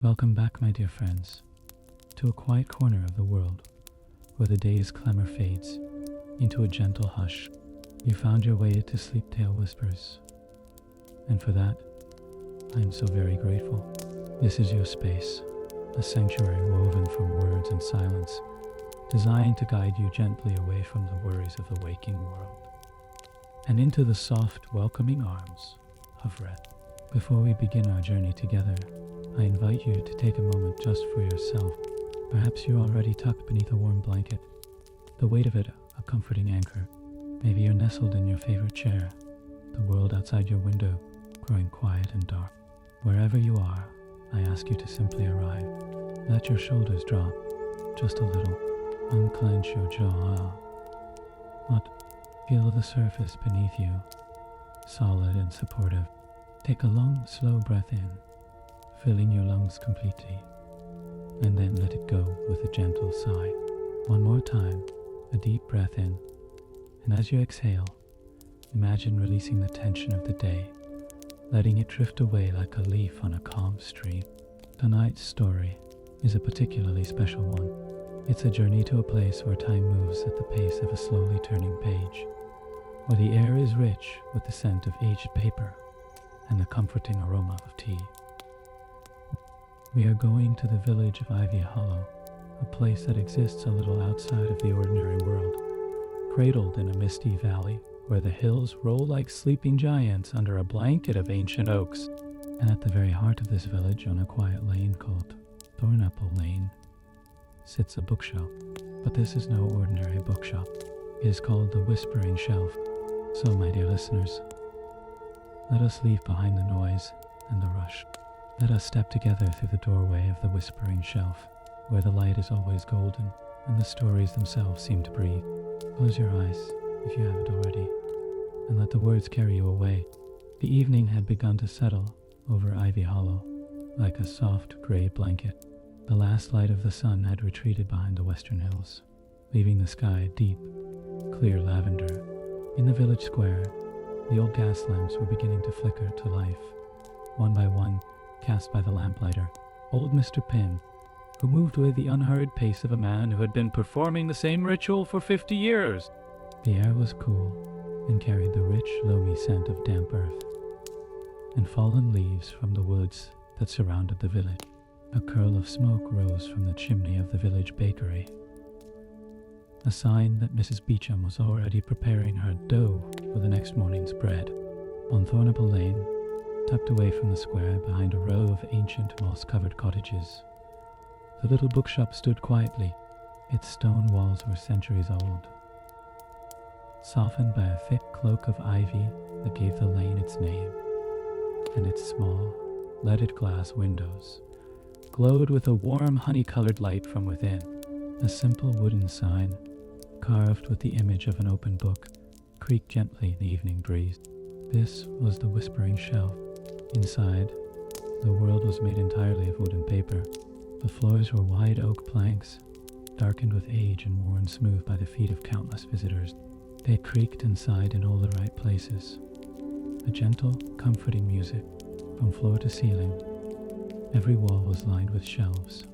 Welcome back, my dear friends, to a quiet corner of the world where the day's clamor fades into a gentle hush. You found your way to Sleep Tale Whispers, and for that, I am so very grateful. This is your space, a sanctuary woven from words and silence, designed to guide you gently away from the worries of the waking world and into the soft, welcoming arms of rest. Before we begin our journey together, I invite you to take a moment just for yourself. Perhaps you're already tucked beneath a warm blanket, the weight of it a comforting anchor. Maybe you're nestled in your favorite chair, the world outside your window growing quiet and dark. Wherever you are, I ask you to simply arrive. Let your shoulders drop just a little. Unclench your jaw. Feel the surface beneath you, solid and supportive. Take a long, slow breath in, filling your lungs completely, and then let it go with a gentle sigh. One more time, a deep breath in, and as you exhale, imagine releasing the tension of the day, letting it drift away like a leaf on a calm stream. Tonight's story is a particularly special one. It's a journey to a place where time moves at the pace of a slowly turning page, where the air is rich with the scent of aged paper and the comforting aroma of tea. We are going to the village of Ivy Hollow, a place that exists a little outside of the ordinary world, cradled in a misty valley where the hills roll like sleeping giants under a blanket of ancient oaks. And at the very heart of this village, on a quiet lane called Thornapple Lane, sits a bookshop. But this is no ordinary bookshop. It is called the Whispering Shelf. So, my dear listeners, let us leave behind the noise and the rush. Let us step together through the doorway of the Whispering Shelf, where the light is always golden and the stories themselves seem to breathe. Close your eyes, if you haven't already, and let the words carry you away. The evening had begun to settle over Ivy Hollow like a soft gray blanket. The last light of the sun had retreated behind the western hills, leaving the sky deep, clear lavender. In the village square, the old gas lamps were beginning to flicker to life, one by one, cast by the lamplighter, old Mr. Pin, who moved with the unhurried pace of a man who had been performing the same ritual for 50 years. The air was cool and carried the rich, loamy scent of damp earth and fallen leaves from the woods that surrounded the village. A curl of smoke rose from the chimney of the village bakery, a sign that Mrs. Beecham was already preparing her dough for the next morning's bread. On Thornapple Lane, tucked away from the square behind a row of ancient moss-covered cottages, the little bookshop stood quietly. Its stone walls were centuries old, softened by a thick cloak of ivy that gave the lane its name, and its small, leaded glass windows glowed with a warm, honey-colored light from within. A simple wooden sign, carved with the image of an open book, creaked gently in the evening breeze. This was the Whispering Shelf. Inside, the world was made entirely of wood and paper. The floors were wide oak planks, darkened with age and worn smooth by the feet of countless visitors. They creaked and sighed in all the right places. A gentle, comforting music from floor to ceiling. Every wall was lined with shelves,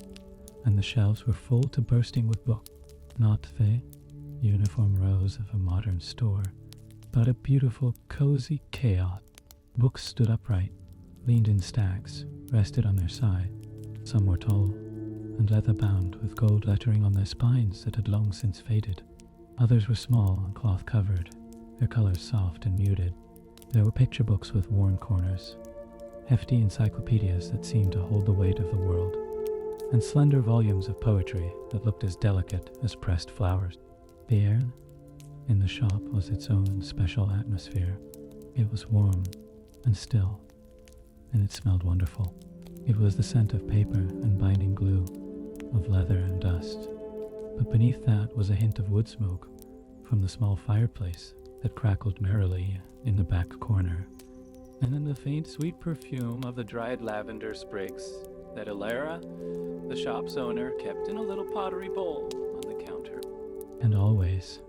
and the shelves were full to bursting with books. Not the uniform rows of a modern store, but a beautiful, cozy chaos. Books stood upright, leaned in stacks, rested on their side. Some were tall and leather-bound with gold lettering on their spines that had long since faded. Others were small and cloth-covered, their colors soft and muted. There were picture books with worn corners, hefty encyclopedias that seemed to hold the weight of the world, and slender volumes of poetry that looked as delicate as pressed flowers. The air in the shop was its own special atmosphere. It was warm and still, and it smelled wonderful. It was the scent of paper and binding glue, of leather and dust, but beneath that was a hint of wood smoke from the small fireplace that crackled merrily in the back corner, and then the faint sweet perfume of the dried lavender sprigs that Elara, the shop's owner, kept in a little pottery bowl on the counter. And always,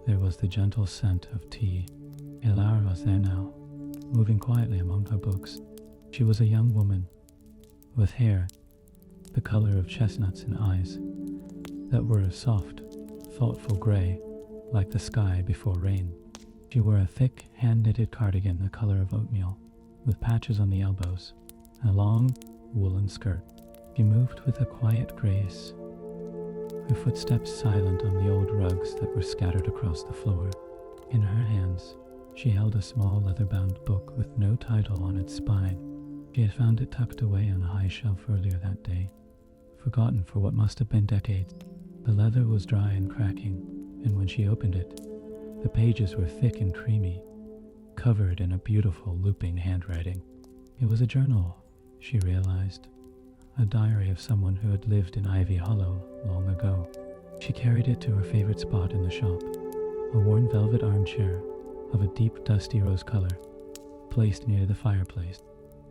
there was the gentle scent of tea. Elara was there now, moving quietly among her books. She was a young woman, with hair the color of chestnuts, and eyes that were a soft, thoughtful gray, like the sky before rain. She wore a thick, hand-knitted cardigan the color of oatmeal, with patches on the elbows, and a long, woolen skirt. She moved with a quiet grace, her footsteps silent on the old rugs that were scattered across the floor. In her hands, she held a small leather-bound book with no title on its spine. She had found it tucked away on a high shelf earlier that day, forgotten for what must have been decades. The leather was dry and cracking, and when she opened it, the pages were thick and creamy, covered in a beautiful looping handwriting. It was a journal, she realized, a diary of someone who had lived in Ivy Hollow long ago. She carried it to her favorite spot in the shop, a worn velvet armchair of a deep dusty rose color, placed near the fireplace.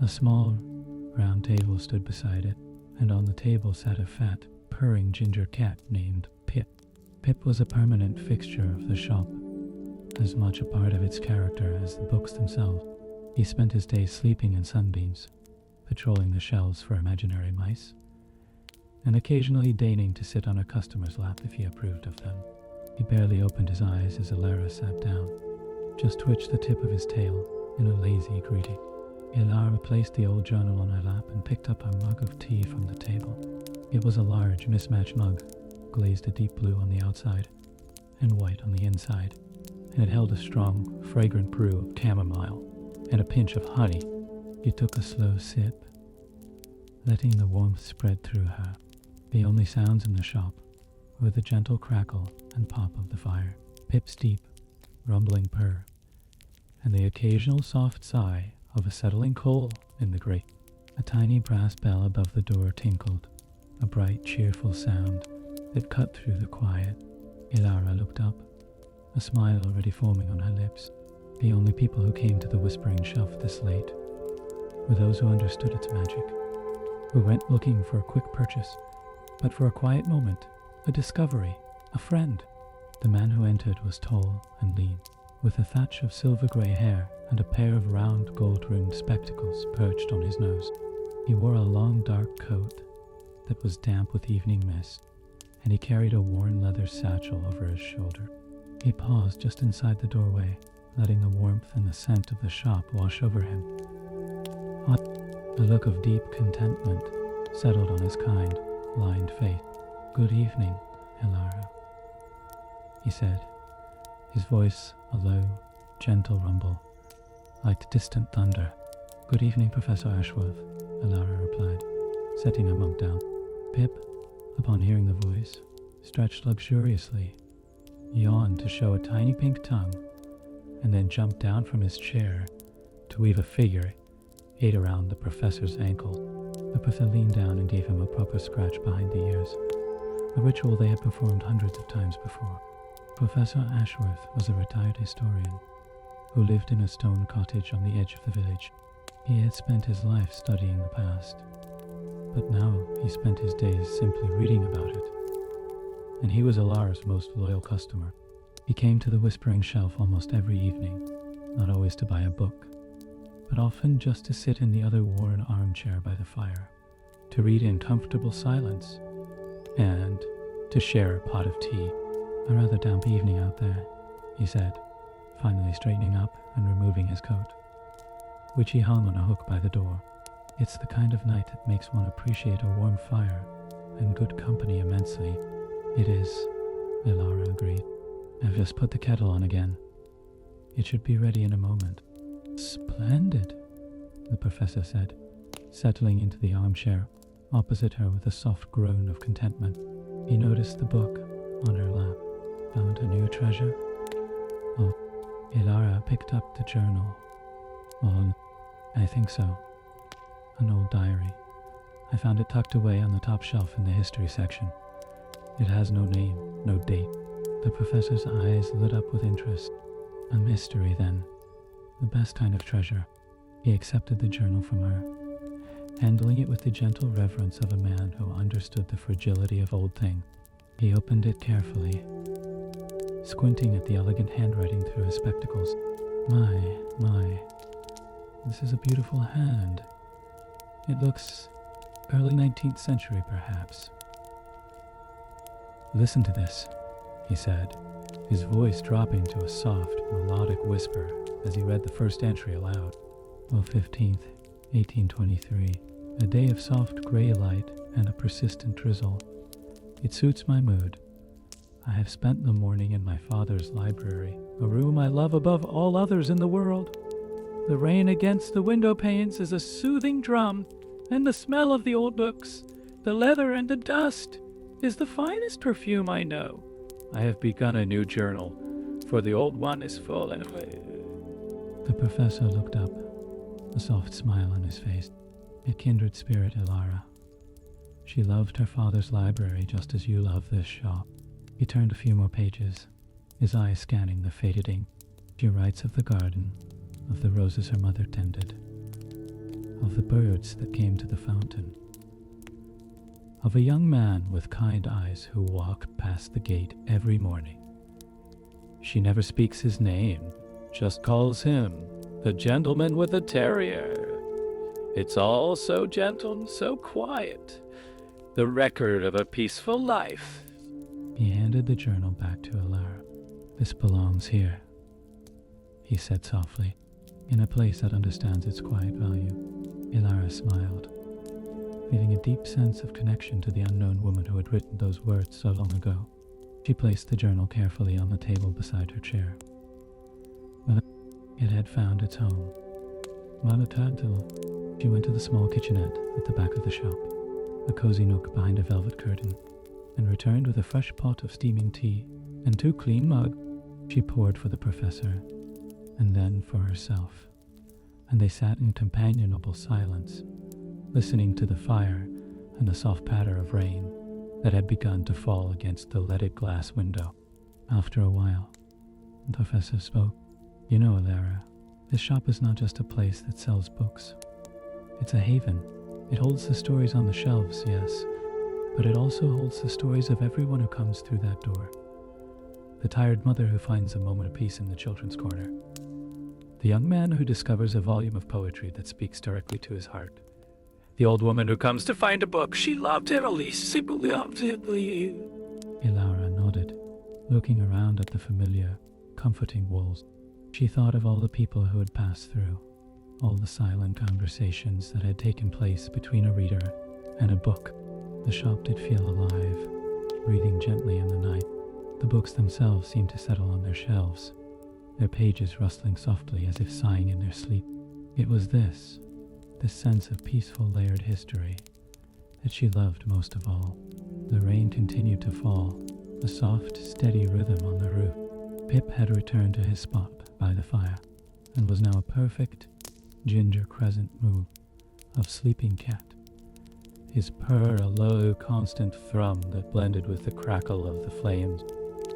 A small, round table stood beside it, and on the table sat a fat, purring ginger cat named Pip. Pip was a permanent fixture of the shop, as much a part of its character as the books themselves. He spent his days sleeping in sunbeams, patrolling the shelves for imaginary mice, and occasionally deigning to sit on a customer's lap if he approved of them. He barely opened his eyes as Elara sat down, just twitched the tip of his tail in a lazy greeting. Elara placed the old journal on her lap and picked up a mug of tea from the table. It was a large, mismatched mug, glazed a deep blue on the outside and white on the inside, and it held a strong, fragrant brew of chamomile and a pinch of honey. She took a slow sip, letting the warmth spread through her. The only sounds in the shop were the gentle crackle and pop of the fire, Pip's deep, rumbling purr, and the occasional soft sigh of a settling coal in the grate. A tiny brass bell above the door tinkled, a bright, cheerful sound that cut through the quiet. Elara looked up, a smile already forming on her lips. The only people who came to the Whispering Shelf this late were those who understood its magic, who went looking for a quick purchase, but for a quiet moment, a discovery, a friend. The man who entered was tall and lean, with a thatch of silver-grey hair and a pair of round gold-rimmed spectacles perched on his nose. He wore a long dark coat that was damp with evening mist, and he carried a worn leather satchel over his shoulder. He paused just inside the doorway, letting the warmth and the scent of the shop wash over him. A look of deep contentment settled on his kind, lined face. "Good evening, Elara," he said, his voice a low, gentle rumble, like distant thunder. "Good evening, Professor Ashworth," Elara replied, setting her mug down. Pip, upon hearing the voice, stretched luxuriously, yawned to show a tiny pink tongue, and then jumped down from his chair to weave a figure 8 around the professor's ankle. The professor leaned down and gave him a proper scratch behind the ears, a ritual they had performed hundreds of times before. Professor Ashworth was a retired historian who lived in a stone cottage on the edge of the village. He had spent his life studying the past, but now he spent his days simply reading about it. And he was Elara's most loyal customer. He came to the Whispering Shelf almost every evening, not always to buy a book, but often just to sit in the other worn armchair by the fire, to read in comfortable silence, and to share a pot of tea. "A rather damp evening out there," he said, finally straightening up and removing his coat, which he hung on a hook by the door. "It's the kind of night that makes one appreciate a warm fire and good company immensely." "It is," Elara agreed. "I've just put the kettle on again. It should be ready in a moment." "Splendid," the professor said, settling into the armchair opposite her with a soft groan of contentment. He noticed the book on her lap. "Found a new treasure?" "Oh," Elara picked up the journal. "Well, I think so. An old diary. I found it tucked away on the top shelf in the history section. It has no name, no date." The professor's eyes lit up with interest. "A mystery, then. The best kind of treasure." He accepted the journal from her, handling it with the gentle reverence of a man who understood the fragility of old things. He opened it carefully, squinting at the elegant handwriting through his spectacles. My, this is a beautiful hand. It looks Early 19th century, perhaps. "Listen to this," he said, his voice dropping to a soft, melodic whisper as he read the first entry aloud. "Well, 15th, 1823, a day of soft gray light and a persistent drizzle. It suits my mood. I have spent the morning in my father's library, a room I love above all others in the world. The rain against the window panes is a soothing drum, and the smell of the old books, the leather and the dust, is the finest perfume I know. I have begun a new journal, for the old one is full and..." The professor looked up, a soft smile on his face. "A kindred spirit, Elara. She loved her father's library just as you love this shop." He turned a few more pages, his eyes scanning the faded ink. "She writes of the garden, of the roses her mother tended, of the birds that came to the fountain, of a young man with kind eyes who walked past the gate every morning. She never speaks his name, just calls him the gentleman with the terrier. It's all so gentle and so quiet, the record of a peaceful life." He handed the journal back to Elara. "This belongs here," he said softly, "in a place that understands its quiet value." Elara smiled, feeling a deep sense of connection to the unknown woman who had written those words so long ago. She placed the journal carefully on the table beside her chair. When it had found its home, she went to the small kitchenette at the back of the shop, a cozy nook behind a velvet curtain, and returned with a fresh pot of steaming tea and 2 clean mugs. She poured for the professor, and then for herself, and they sat in companionable silence, listening to the fire and the soft patter of rain that had begun to fall against the leaded glass window. After a while, the professor spoke. "You know, Elara, this shop is not just a place that sells books. It's a haven. It holds the stories on the shelves, yes, but it also holds the stories of everyone who comes through that door. The tired mother who finds a moment of peace in the children's corner. The young man who discovers a volume of poetry that speaks directly to his heart. The old woman who comes to find a book she loved irreplaceably." Elara nodded, looking around at the familiar, comforting walls. She thought of all the people who had passed through, all the silent conversations that had taken place between a reader and a book. The shop did feel alive, breathing gently in the night. The books themselves seemed to settle on their shelves, their pages rustling softly as if sighing in their sleep. It was this sense of peaceful layered history, that she loved most of all. The rain continued to fall, a soft, steady rhythm on the roof. Pip had returned to his spot by the fire, and was now a perfect ginger crescent mood of sleeping cat. His purr a low, constant thrum that blended with the crackle of the flames.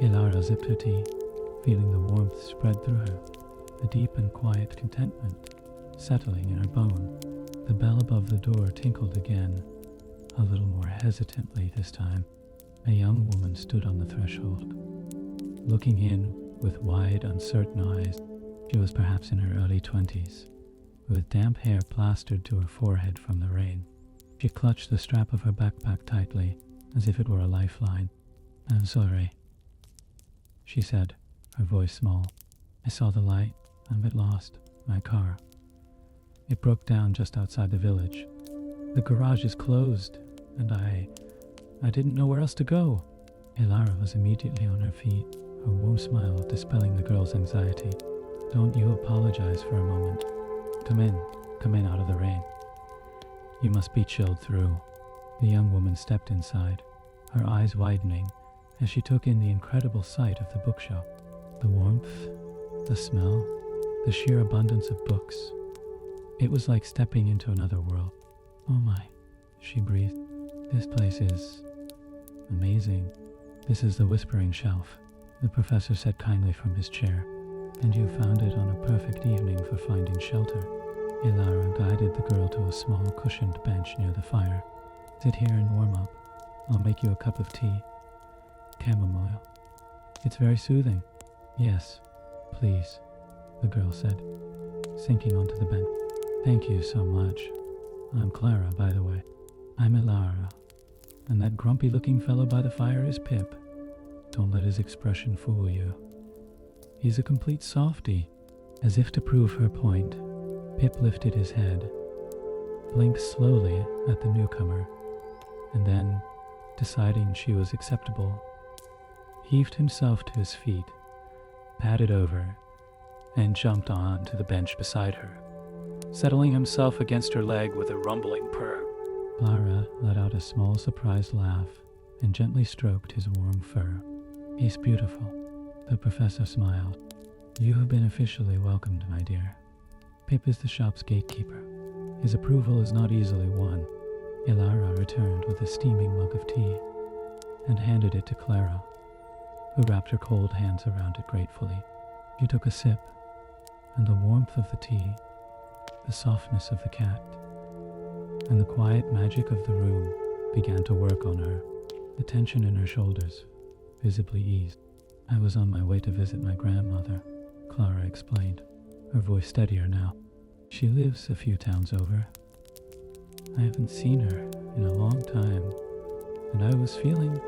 Elara zipped her tea, feeling the warmth spread through her, a deep and quiet contentment settling in her bone. The bell above the door tinkled again, a little more hesitantly this time. A young woman stood on the threshold, looking in with wide, uncertain eyes. She was perhaps in her early 20s, with damp hair plastered to her forehead from the rain. She clutched the strap of her backpack tightly, as if it were a lifeline. "I'm sorry," she said, her voice small. "I saw the light. I'm a bit lost. My car. It broke down just outside the village. The garage is closed, and I didn't know where else to go." Elara was immediately on her feet, her warm smile dispelling the girl's anxiety. "Don't you apologize for a moment. Come in out of the rain. You must be chilled through." The young woman stepped inside, her eyes widening as she took in the incredible sight of the bookshop. The warmth, the smell, the sheer abundance of books. It was like stepping into another world. "Oh my," she breathed. "This place is amazing." "This is the Whispering Shelf," the professor said kindly from his chair. "And you found it on a perfect evening for finding shelter." Elara guided the girl to a small cushioned bench near the fire. "Sit here and warm up. I'll make you a cup of tea. Chamomile. It's very soothing." "Yes, please," the girl said, sinking onto the bench. "Thank you so much. I'm Clara, by the way." I'm Elara, and that grumpy-looking fellow by the fire is Pip. Don't let his expression fool you. He's a complete softy." As if to prove her point, Pip lifted his head, blinked slowly at the newcomer, and then, deciding she was acceptable, heaved himself to his feet, padded over, and jumped on to the bench beside her, settling himself against her leg with a rumbling purr. Clara let out a small surprised laugh and gently stroked his warm fur. "He's beautiful," the professor smiled. "You have been officially welcomed, my dear. Pip is the shop's gatekeeper. His approval is not easily won." Elara returned with a steaming mug of tea and handed it to Clara, who wrapped her cold hands around it gratefully. She took a sip, and the warmth of the tea, the softness of the cat, and the quiet magic of the room began to work on her. The tension in her shoulders visibly eased. "I was on my way to visit my grandmother," Clara explained, her voice steadier now. "She lives a few towns over. I haven't seen her in a long time, and I was feeling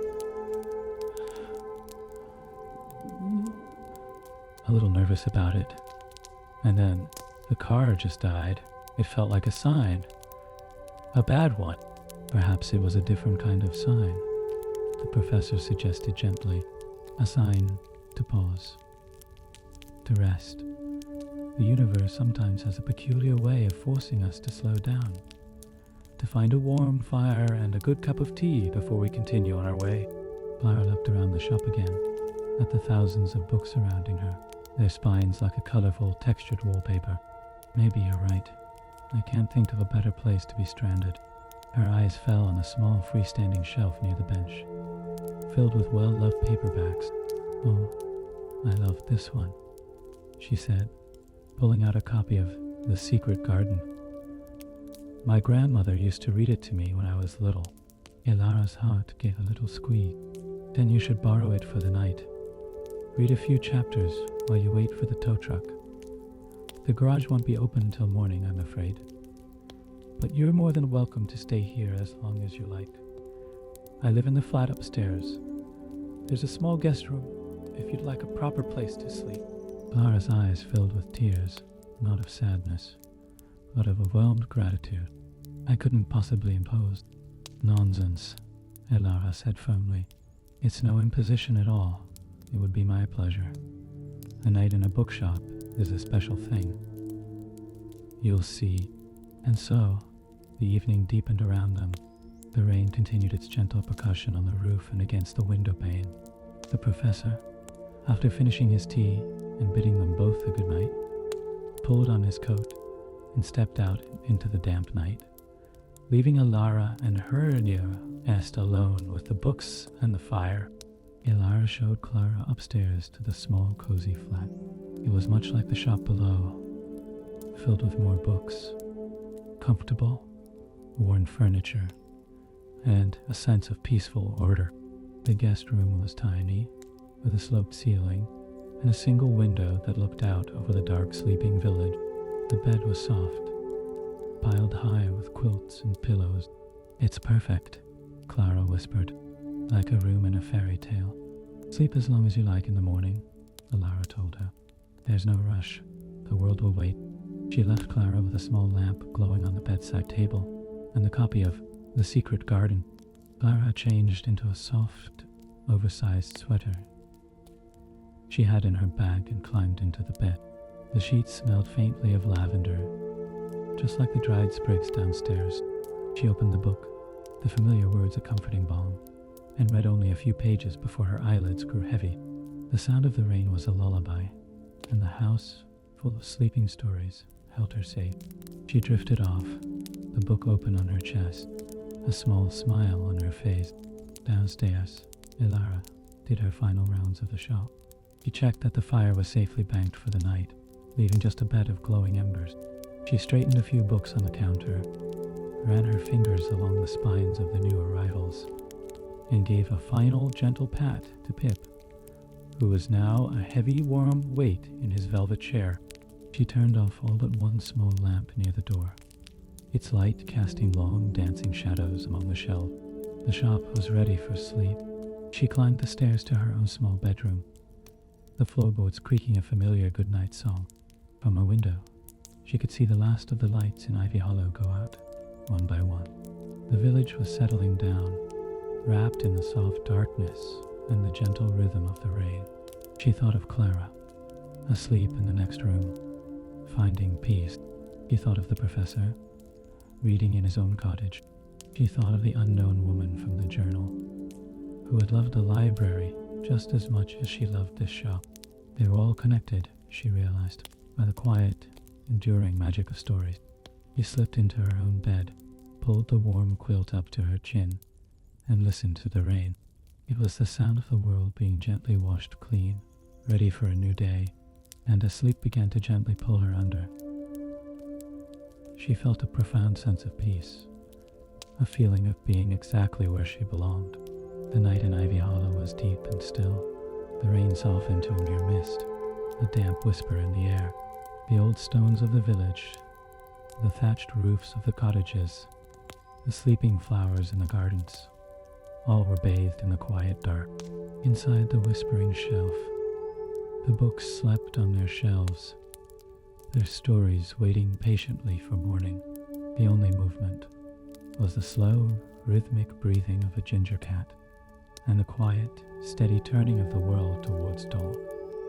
a little nervous about it. And then the car just died. It felt like a sign. A bad one. Perhaps it was a different kind of sign," the professor suggested gently. "A sign to pause, to rest. The universe sometimes has a peculiar way of forcing us to slow down, to find a warm fire and a good cup of tea before we continue on our way." Clara looked around the shop again, at the thousands of books surrounding her, their spines like a colorful, textured wallpaper. "Maybe you're right. I can't think of a better place to be stranded." Her eyes fell on a small freestanding shelf near the bench, filled with well-loved paperbacks. "Oh, I love this one," she said, pulling out a copy of The Secret Garden. "My grandmother used to read it to me when I was little." Elara's heart gave a little squeak. "Then you should borrow it for the night. Read a few chapters while you wait for the tow truck. The garage won't be open until morning, I'm afraid. But you're more than welcome to stay here as long as you like. I live in the flat upstairs. There's a small guest room if you'd like a proper place to sleep." Clara's eyes filled with tears, not of sadness, but of overwhelmed gratitude. "I couldn't possibly impose." "Nonsense," Elara said firmly. "It's no imposition at all. It would be my pleasure. A night in a bookshop is a special thing. You'll see." And so, the evening deepened around them. The rain continued its gentle percussion on the roof and against the window pane. The professor, after finishing his tea and bidding them both a good night, pulled on his coat and stepped out into the damp night, leaving Elara and her dear Est alone with the books and the fire. Elara showed Clara upstairs to the small, cozy flat. It was much like the shop below, filled with more books, comfortable, worn furniture, and a sense of peaceful order. The guest room was tiny, with a sloped ceiling and a single window that looked out over the dark, sleeping village. The bed was soft, piled high with quilts and pillows. "It's perfect," Clara whispered, "like a room in a fairy tale." "Sleep as long as you like in the morning," Elara told her. "There's no rush. The world will wait." She left Clara with a small lamp glowing on the bedside table and the copy of The Secret Garden. Clara changed into a soft, oversized sweater she had in her bag and climbed into the bed. The sheets smelled faintly of lavender, just like the dried sprigs downstairs. She opened the book, the familiar words a comforting balm, and read only a few pages before her eyelids grew heavy. The sound of the rain was a lullaby, and the house, full of sleeping stories, held her safe. She drifted off, the book open on her chest, a small smile on her face. Downstairs, Elara did her final rounds of the shop. She checked that the fire was safely banked for the night, leaving just a bed of glowing embers. She straightened a few books on the counter, ran her fingers along the spines of the new arrivals, and gave a final gentle pat to Pip, who was now a heavy, warm weight in his velvet chair. She turned off all but one small lamp near the door, its light casting long dancing shadows among the shelves. The shop was ready for sleep. She climbed the stairs to her own small bedroom, the floorboards creaking a familiar goodnight song. From her window, she could see the last of the lights in Ivy Hollow go out, one by one. The village was settling down, wrapped in the soft darkness and the gentle rhythm of the rain. She thought of Clara, asleep in the next room, finding peace. She thought of the professor, reading in his own cottage. She thought of the unknown woman from the journal, who had loved the library just as much as she loved this shop. They were all connected, she realized, by the quiet, enduring magic of stories. She slipped into her own bed, pulled the warm quilt up to her chin, and listened to the rain. It was the sound of the world being gently washed clean, ready for a new day, and as sleep began to gently pull her under, she felt a profound sense of peace, a feeling of being exactly where she belonged. The night in Ivy Hollow was deep and still. The rain softened to a mere mist, a damp whisper in the air. The old stones of the village, the thatched roofs of the cottages, the sleeping flowers in the gardens, all were bathed in the quiet dark. Inside the whispering shelf, the books slept on their shelves, their stories waiting patiently for morning. The only movement was the slow, rhythmic breathing of a ginger cat, and the quiet, steady turning of the world towards dawn.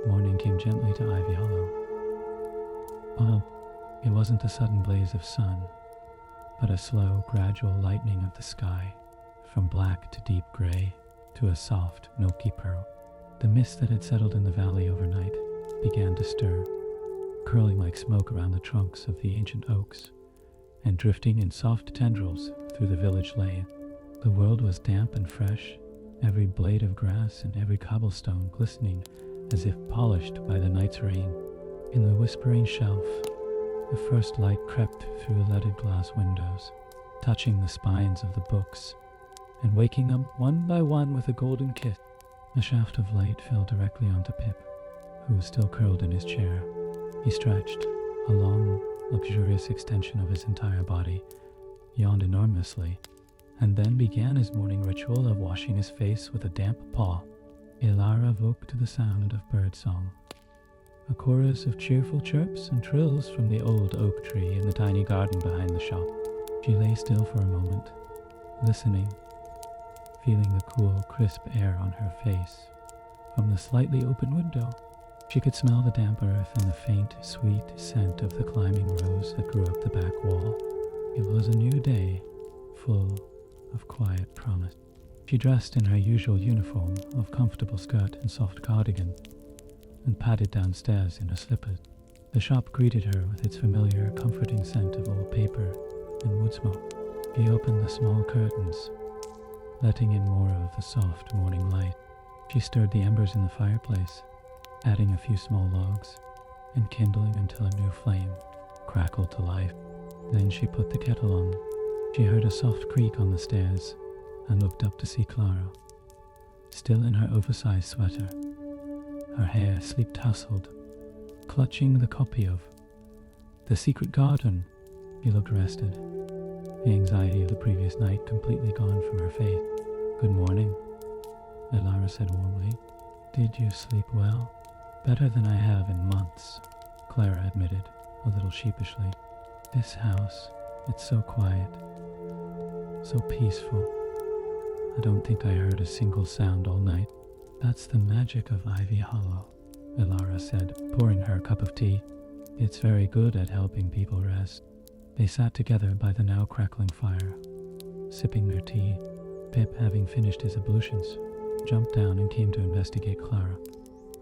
Morning came gently to Ivy Hollow. Oh, it wasn't a sudden blaze of sun, but a slow, gradual lightening of the sky, from black to deep gray, to a soft, milky pearl. The mist that had settled in the valley overnight began to stir, curling like smoke around the trunks of the ancient oaks, and drifting in soft tendrils through the village lane. The world was damp and fresh, every blade of grass and every cobblestone glistening as if polished by the night's rain. In the whispering shelf, the first light crept through the leaded glass windows, touching the spines of the books, and waking them one by one with a golden kiss. A shaft of light fell directly onto Pip, who was still curled in his chair. He stretched, a long, luxurious extension of his entire body, yawned enormously, and then began his morning ritual of washing his face with a damp paw. Elara woke to the sound of birdsong, a chorus of cheerful chirps and trills from the old oak tree in the tiny garden behind the shop. She lay still for a moment, listening, feeling the cool, crisp air on her face. From the slightly open window, she could smell the damp earth and the faint, sweet scent of the climbing rose that grew up the back wall. It was a new day, full of quiet promise. She dressed in her usual uniform of comfortable skirt and soft cardigan, and padded downstairs in her slippers. The shop greeted her with its familiar, comforting scent of old paper and wood smoke. She opened the small curtains, letting in more of the soft morning light. She stirred the embers in the fireplace, adding a few small logs, and kindling until a new flame crackled to life. Then she put the kettle on. She heard a soft creak on the stairs, and looked up to see Clara, still in her oversized sweater, her hair sleep-tousled, clutching the copy of The Secret Garden. She looked rested, the anxiety of the previous night completely gone from her face. "Good morning," Elara said warmly. "Did you sleep well?" "Better than I have in months," Clara admitted, a little sheepishly. "This house, it's so quiet, so peaceful. I don't think I heard a single sound all night." "That's the magic of Ivy Hollow," Elara said, pouring her a cup of tea. "It's very good at helping people rest." They sat together by the now crackling fire, sipping their tea. Pip, having finished his ablutions, jumped down and came to investigate Clara,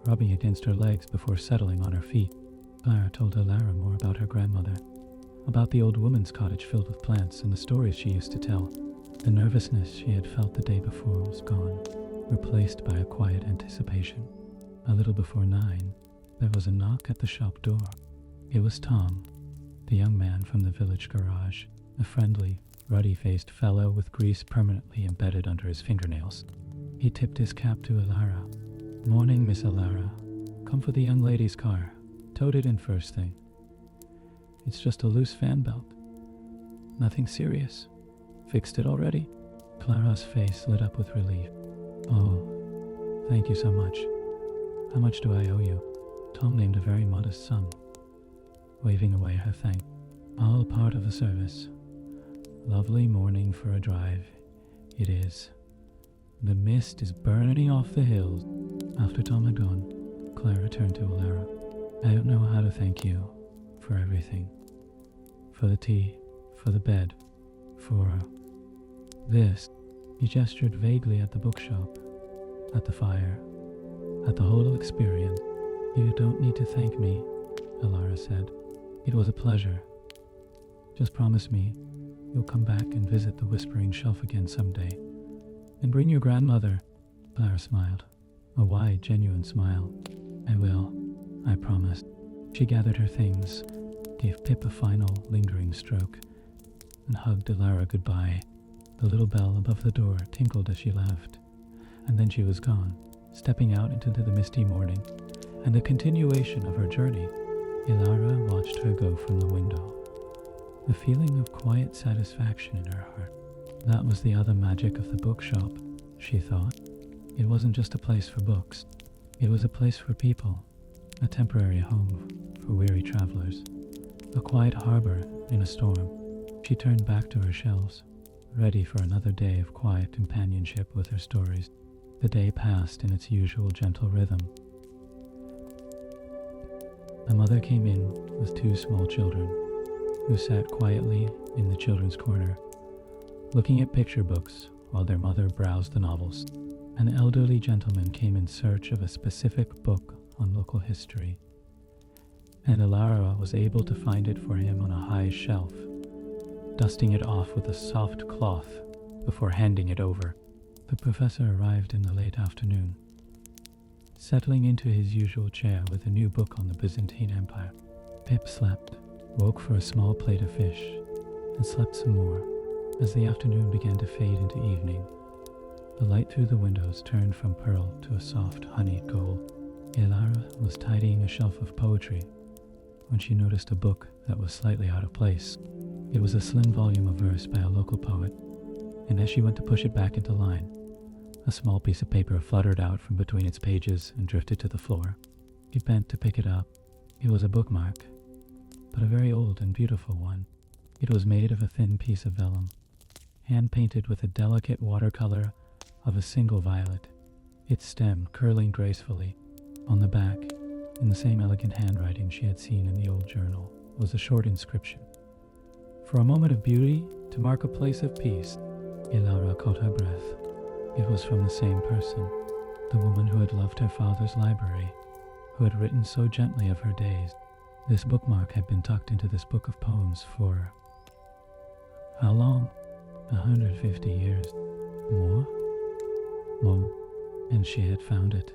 rubbing against her legs before settling on her feet. Clara told Elara more about her grandmother, about the old woman's cottage filled with plants and the stories she used to tell. The nervousness she had felt the day before was gone, replaced by a quiet anticipation. A little before 9, there was a knock at the shop door. It was Tom, the young man from the village garage, a friendly, ruddy-faced fellow with grease permanently embedded under his fingernails. He tipped his cap to Elara. "Morning, Miss Elara. Come for the young lady's car. Towed it in first thing. It's just a loose fan belt. Nothing serious? Fixed it already? Clara's face lit up with relief. Oh, thank you so much. How much do I owe you? Tom named a very modest sum, waving away her thanks. All part of the service. Lovely morning for a drive. It is. The mist is burning off the hills. After Tom had gone, Clara turned to Elara. I don't know how to thank you for everything. For the tea, for the bed, for this. He gestured vaguely at the bookshop, at the fire, at the whole experience. You don't need to thank me, Elara said. It was a pleasure. Just promise me you'll come back and visit the Whispering Shelf again someday. And bring your grandmother. Clara smiled, a wide, genuine smile. I will, I promise. She gathered her things, gave Pip a final, lingering stroke, and hugged Elara goodbye. The little bell above the door tinkled as she left, and then she was gone, stepping out into the misty morning, and the continuation of her journey. Elara watched her go from the window, a feeling of quiet satisfaction in her heart. That was the other magic of the bookshop, she thought. It wasn't just a place for books. It was a place for people, a temporary home for weary travelers, a quiet harbor in a storm. She turned back to her shelves, ready for another day of quiet companionship with her stories. The day passed in its usual gentle rhythm. A mother came in with two small children, who sat quietly in the children's corner, looking at picture books while their mother browsed the novels. An elderly gentleman came in search of a specific book on local history, and Elara was able to find it for him on a high shelf, dusting it off with a soft cloth before handing it over. The professor arrived in the late afternoon, settling into his usual chair with a new book on the Byzantine Empire. Pip slept, woke for a small plate of fish, and slept some more. As the afternoon began to fade into evening, the light through the windows turned from pearl to a soft, honeyed gold. Elara was tidying a shelf of poetry when she noticed a book that was slightly out of place. It was a slim volume of verse by a local poet, and as she went to push it back into line, a small piece of paper fluttered out from between its pages and drifted to the floor. She bent to pick it up. It was a bookmark, but a very old and beautiful one. It was made of a thin piece of vellum, hand-painted with a delicate watercolor of a single violet, its stem curling gracefully. On the back, in the same elegant handwriting she had seen in the old journal, was a short inscription. For a moment of beauty, to mark a place of peace. Elara caught her breath. It was from the same person, the woman who had loved her father's library, who had written so gently of her days. This bookmark had been tucked into this book of poems for how long? 150 years. More? More. And she had found it.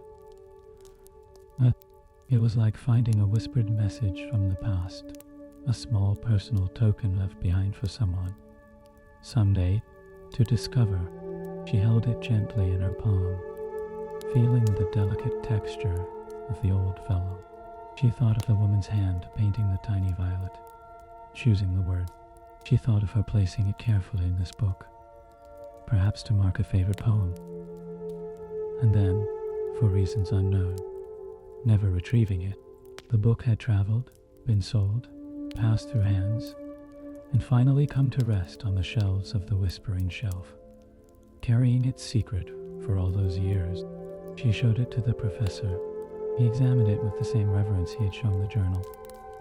It was like finding a whispered message from the past, a small personal token left behind for someone. Someday, to discover. She held it gently in her palm, feeling the delicate texture of the old vellum. She thought of the woman's hand painting the tiny violet, choosing the word. She thought of her placing it carefully in this book, perhaps to mark a favorite poem. And then, for reasons unknown, never retrieving it. The book had traveled, been sold, passed through hands, and finally come to rest on the shelves of the Whispering Shelf. Carrying its secret for all those years, she showed it to the professor. He examined it with the same reverence he had shown the journal,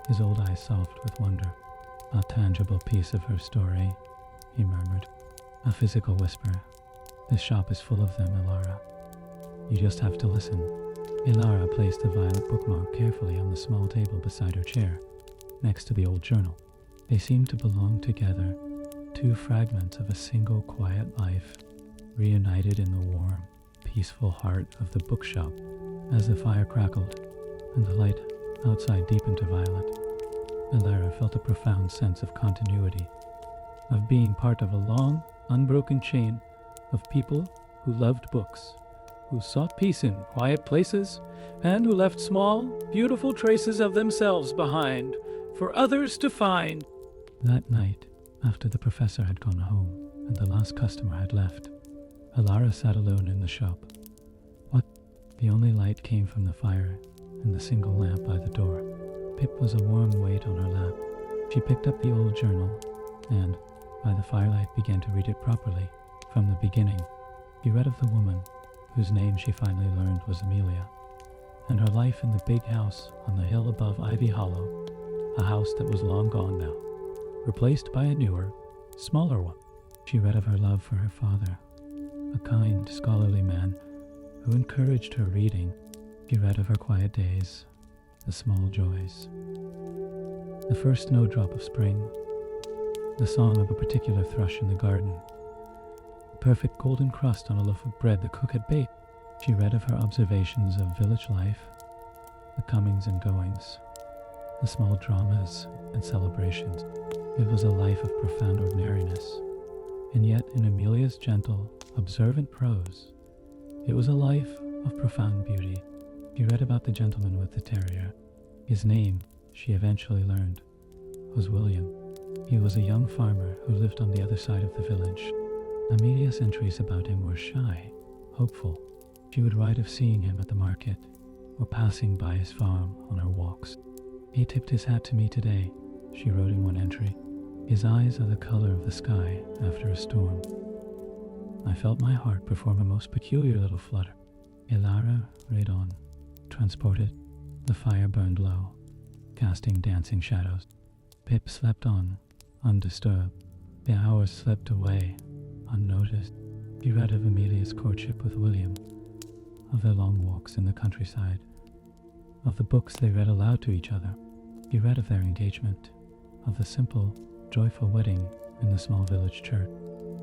his old eyes soft with wonder. A tangible piece of her story, he murmured. A physical whisper. This shop is full of them, Elara. You just have to listen. Elara placed the violet bookmark carefully on the small table beside her chair, next to the old journal. They seemed to belong together, two fragments of a single quiet life, reunited in the warm, peaceful heart of the bookshop. As the fire crackled and the light outside deepened to violet, Elara felt a profound sense of continuity, of being part of a long, unbroken chain of people who loved books, who sought peace in quiet places, and who left small, beautiful traces of themselves behind for others to find. That night, After the professor had gone home and the last customer had left, Elara sat alone in the shop. What? The only light came from the fire and the single lamp by the door. Pip was a warm weight on her lap. She picked up the old journal and, by the firelight, began to read it properly, from the beginning. She read of the woman, whose name she finally learned was Amelia, and her life in the big house on the hill above Ivy Hollow, a house that was long gone now, replaced by a newer, smaller one. She read of her love for her father, a kind, scholarly man who encouraged her reading. She read of her quiet days, the small joys, the first snowdrop of spring, the song of a particular thrush in the garden, the perfect golden crust on a loaf of bread the cook had baked. She read of her observations of village life, the comings and goings, the small dramas and celebrations. It was a life of profound ordinariness, and yet in Amelia's gentle, observant prose, it was a life of profound beauty. She read about the gentleman with the terrier. His name, she eventually learned, was William. He was a young farmer who lived on the other side of the village. Amelia's entries about him were shy, hopeful. She would write of seeing him at the market or passing by his farm on her walks. He tipped his hat to me today, she wrote in one entry. His eyes are the color of the sky after a storm. I felt my heart perform a most peculiar little flutter. Elara read on, transported. The fire burned low, casting dancing shadows. Pip slept on, undisturbed. The hours slipped away, unnoticed. He read of Amelia's courtship with William, of their long walks in the countryside, of the books they read aloud to each other. He read of their engagement, of the simple, joyful wedding in the small village church,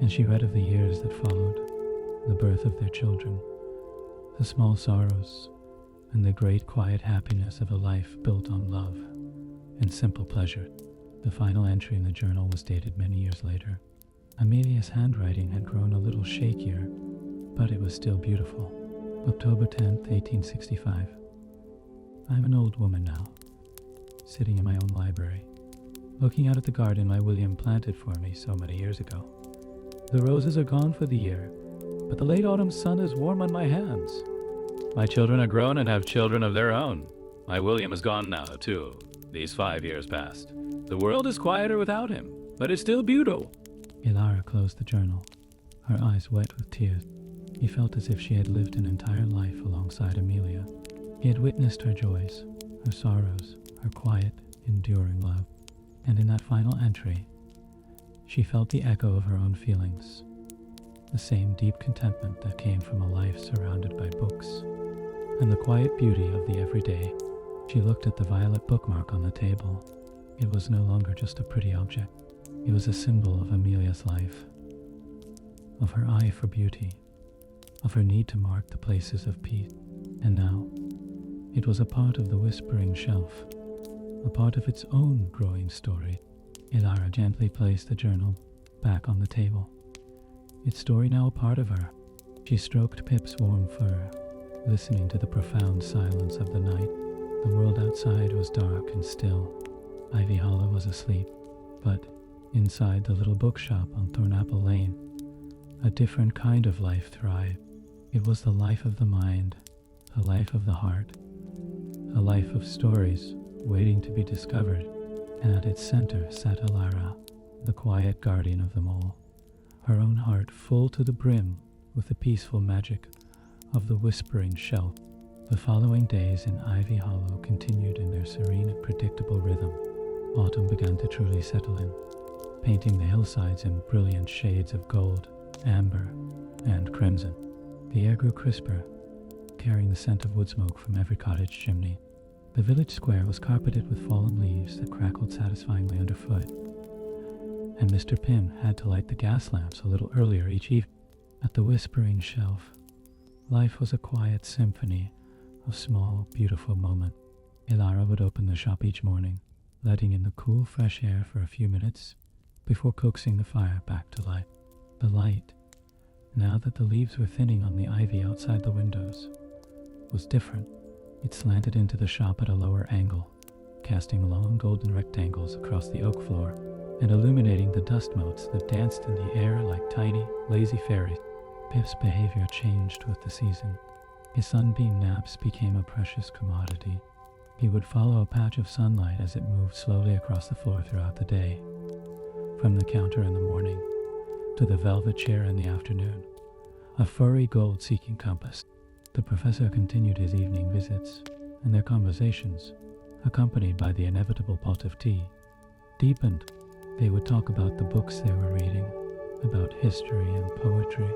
and she read of the years that followed, the birth of their children, the small sorrows, and the great quiet happiness of a life built on love and simple pleasure. The final entry in the journal was dated many years later. Amelia's handwriting had grown a little shakier, but it was still beautiful. October 10th, 1865. I'm an old woman now, sitting in my own library, looking out at the garden my William planted for me so many years ago. The roses are gone for the year, but the late autumn sun is warm on my hands. My children are grown and have children of their own. My William is gone now, too, these 5 years past. The world is quieter without him, but it's still beautiful. Elara closed the journal, her eyes wet with tears. He felt as if she had lived an entire life alongside Amelia. He had witnessed her joys, her sorrows, her quiet, enduring love. And in that final entry, she felt the echo of her own feelings, the same deep contentment that came from a life surrounded by books, and the quiet beauty of the everyday. She looked at the violet bookmark on the table. It was no longer just a pretty object. It was a symbol of Amelia's life, of her eye for beauty, of her need to mark the places of peace. And now, it was a part of the whispering shelf, a part of its own growing story. Elara gently placed the journal back on the table, its story now a part of her. She stroked Pip's warm fur, listening to the profound silence of the night. The world outside was dark and still. Ivy Hollow was asleep, but inside the little bookshop on Thornapple Lane, a different kind of life thrived. It was the life of the mind, a life of the heart, a life of stories waiting to be discovered, and at its center sat Elara, the quiet guardian of them all, her own heart full to the brim with the peaceful magic of the whispering shelf. The following days in Ivy Hollow continued in their serene and predictable rhythm. Autumn began to truly settle in, painting the hillsides in brilliant shades of gold, amber, and crimson. The air grew crisper, carrying the scent of wood smoke from every cottage chimney. The village square was carpeted with fallen leaves that crackled satisfyingly underfoot, and Mr. Pym had to light the gas lamps a little earlier each evening. At the whispering shelf, life was a quiet symphony of small, beautiful moments. Elara would open the shop each morning, letting in the cool, fresh air for a few minutes before coaxing the fire back to life. The light, now that the leaves were thinning on the ivy outside the windows, was different. It slanted into the shop at a lower angle, casting long golden rectangles across the oak floor. and illuminating the dust motes that danced in the air like tiny, lazy fairies. Pip's behavior changed with the season. His sunbeam naps became a precious commodity. He would follow a patch of sunlight as it moved slowly across the floor throughout the day, from the counter in the morning to the velvet chair in the afternoon, a furry gold-seeking compass. The professor continued his evening visits, and their conversations, accompanied by the inevitable pot of tea, deepened. They would talk about the books they were reading, about history and poetry,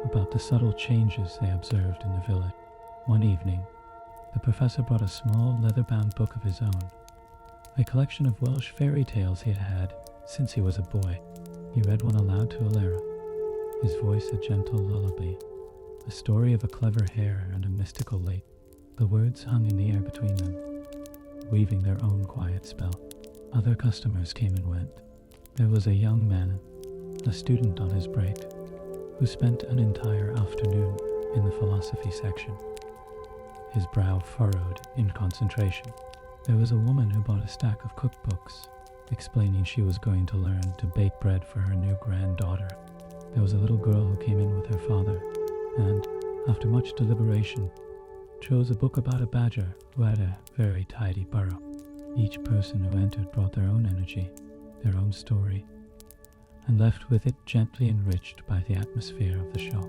about the subtle changes they observed in the village. One evening, the professor brought a small leather-bound book of his own, a collection of Welsh fairy tales he had had since he was a boy. He read one aloud to Elara, his voice a gentle lullaby, a story of a clever hare and a mystical lake. The words hung in the air between them, weaving their own quiet spell. Other customers came and went. There was a young man, a student on his break, who spent an entire afternoon in the philosophy section, his brow furrowed in concentration. There was a woman who bought a stack of cookbooks, explaining she was going to learn to bake bread for her new granddaughter. There was a little girl who came in with her father, and, after much deliberation, chose a book about a badger who had a very tidy burrow. Each person who entered brought their own energy, their own story, and left with it gently enriched by the atmosphere of the shop.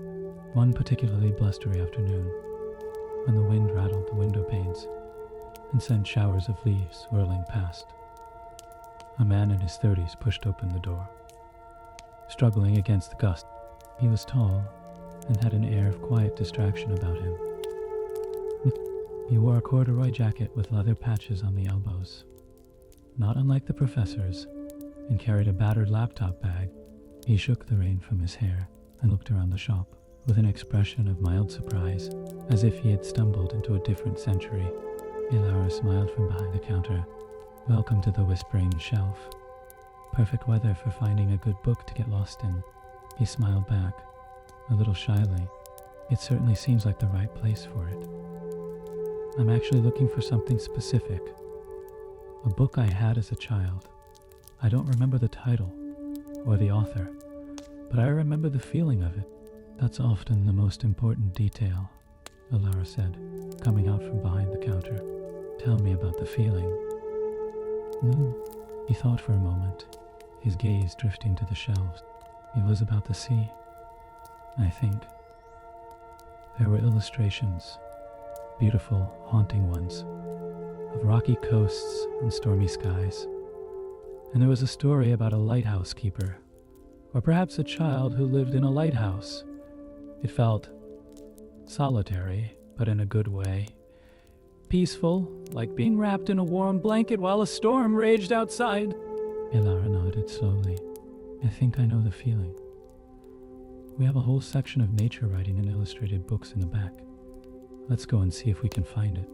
One particularly blustery afternoon, when the wind rattled the window panes and sent showers of leaves whirling past, a man in his 30s pushed open the door. Struggling against the gust, he was tall and had an air of quiet distraction about him. He wore a corduroy jacket with leather patches on the elbows, not unlike the professor's, and carried a battered laptop bag. He shook the rain from his hair and looked around the shop with an expression of mild surprise, as if he had stumbled into a different century. Elara smiled from behind the counter. "Welcome to the Whispering Shelf. Perfect weather for finding a good book to get lost in." He smiled back, a little shyly. "It certainly seems like the right place for it. I'm actually looking for something specific. A book I had as a child. I don't remember the title or the author, but I remember the feeling of it. That's often the most important detail," Elara said, coming out from behind the counter. "Tell me about the feeling." He thought for a moment, his gaze drifting to the shelves. It was about the sea, I think. There were illustrations, beautiful, haunting ones, of rocky coasts and stormy skies. And there was a story about a lighthouse keeper, or perhaps a child who lived in a lighthouse. It felt solitary, but in a good way. Peaceful, like being wrapped in a warm blanket while a storm raged outside. Elara nodded slowly. "I think I know the feeling. We have a whole section of nature writing and illustrated books in the back. Let's go and see if we can find it."